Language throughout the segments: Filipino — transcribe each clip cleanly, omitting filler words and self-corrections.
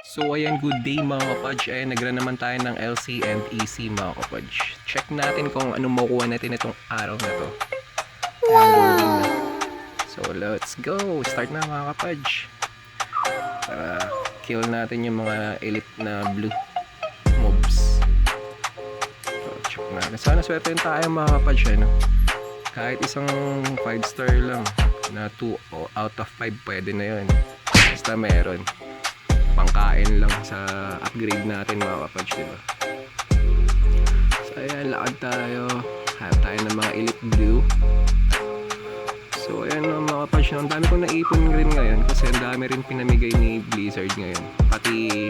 So ayan, good day mga kapodge. Ayan, nagra naman tayo ng LC and EC mga kapodge. Check natin kung ano makuha natin itong araw na to. Ayan, loading na. So let's go. Start na mga kapodge. Para kill natin yung mga elite na blue mobs. So check natin. Sana swerte tayo mga kapodge. Ano? Kahit isang 5-star lang na 2 out of 5 pwede na yun. Basta meron. Pangkain lang sa upgrade natin mga kapodge, diba? So ayan, lakad tayo. Hanap tayo ng mga elite blue. So ayan mga kapodge, ang dami kong naipon rin ngayon kasi ang dami rin pinamigay ni Blizzard ngayon. Pati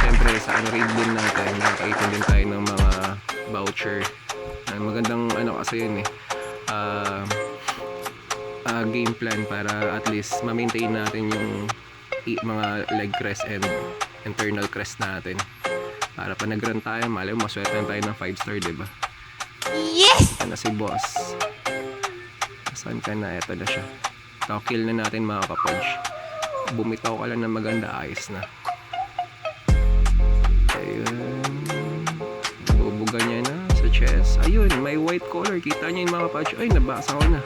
syempre sa raid din natin, nakaipon din tayo ng mga voucher. Magandang kasi yun game plan para at least ma-maintain natin yung mga leg crest and internal crest natin para pa nag-run tayo, malay mo maswerte tayo ng 5-star, diba? Yes! Ito na si boss. Saan ka na? Ito na siya. Ito, kill na natin mga kapodge. Bumitaw ka lang na maganda, ayos na. Ayun, bubuga niya na sa chest. Ayun, may white color, kita niyo yung mga kapodge. Ay, nabasa ko na.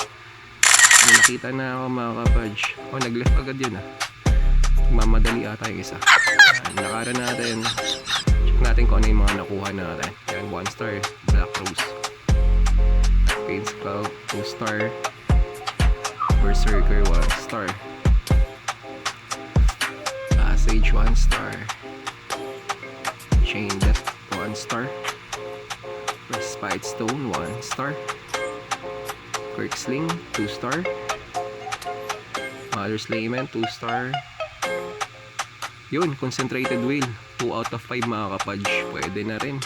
May nakita na ako mga kapodge. Nag-left agad yun mamadali ata yung isa. Nakara natin. Check natin kung ano yung mga nakuha natin. Yan, 1-star Black Rose, Pain Cloud 2-star, Berserker 1-star, Passage 1-star, Chain Death 1-star, Respite Stone 1-star, Quirk Sling 2-star, Mother's Lament 2-star. Yun, Concentrated Wheel 2 out of 5 mga kapodge. Pwede na rin.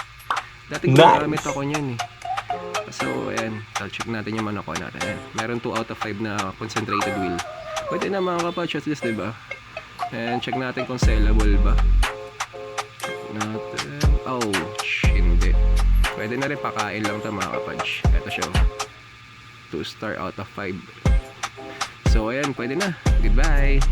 Dati gumagamit ako nyan So ayan, check natin yung manako natin. Ayan, meron 2 out of 5 na Concentrated Wheel. Pwede na mga kapodge at least, diba? And check natin kung sellable ba. Natin. Ouch, hindi. Pwede na rin, pakain lang ito mga kapodge. Ito siya, 2-star out of 5. So ayan, pwede na. Goodbye.